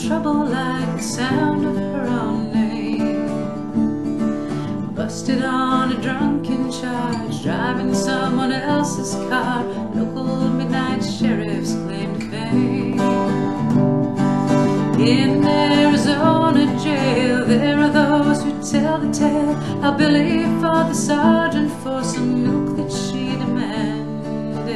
trouble like the sound of her own name. Busted on a drunken charge, driving someone else's car. Local midnight sheriffs claim to fame. In Arizona jail, there are those who tell the tale how Billy fought the sergeant for some milk that she demanded,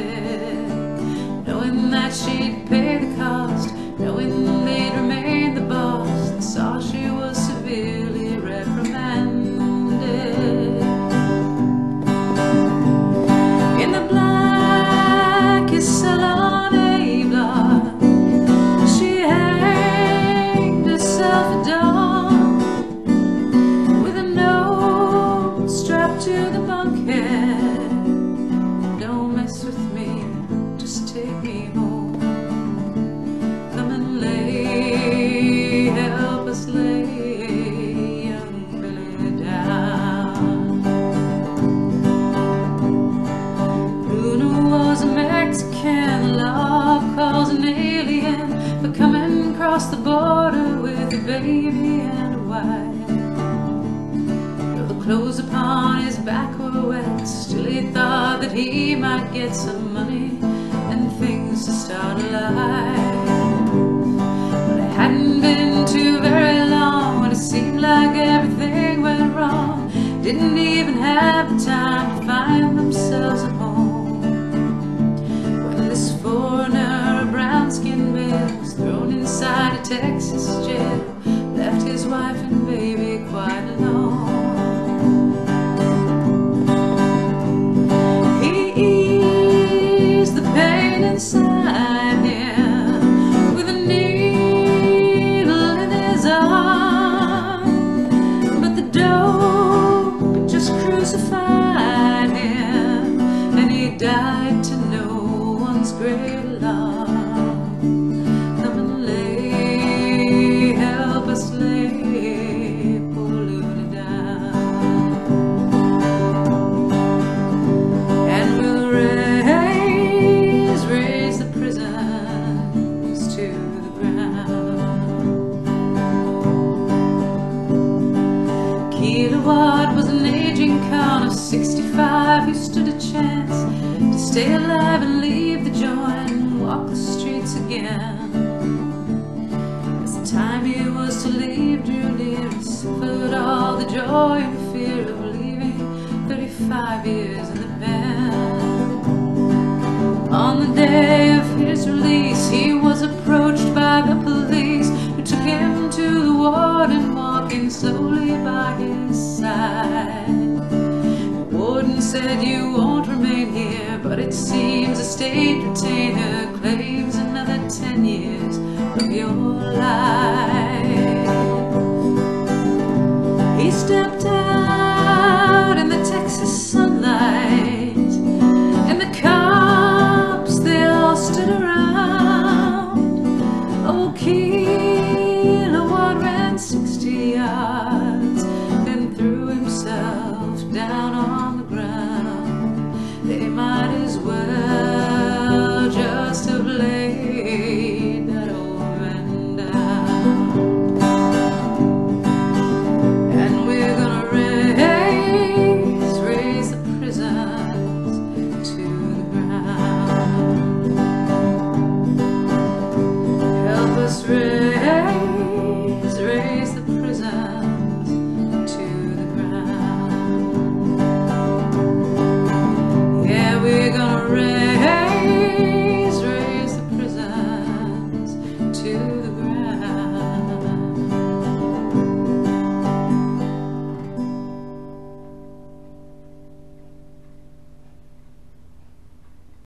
knowing that she'd pay the cost, knowing they'd remain the boss, and saw she was severely reprimanded. In the blackest cell on A block, she hanged herself at dawn, with a note strapped to the bunkhead: "Don't mess with me, just take me home. Come and lay, help us lay young Billy down." Luna was a Mexican, law calls an alien, but coming across the border with a baby and a wife. Though the clothes upon his back were wet, still he thought that he might get some money and things to start a life. But it hadn't been too very long when it seemed like everything went wrong. Didn't even have the time to find themselves a home, when this foreigner, a brown-skinned male, was thrown inside a Texas jail, left his wife and baby quite alone. He eased the pain inside him with a needle in his arm, but the dope just crucified him, and he died to no one's great alarm. Come and lay, help us lay poor Luna down, and we'll raise the prisons to the ground. Kilowatt was an aging con of 65 who stood a chance to stay alive and leave the joint and walk the streets again. As the time he was to leave drew near, he suffered all the joy and fear of leaving 35 years in the pen. On the day of his release, he was approached by the police, who took him to the warden, walking slowly by his side. The warden said, "You won't remain here, but it seems a state retainer claims another 10 years of your life." He stepped out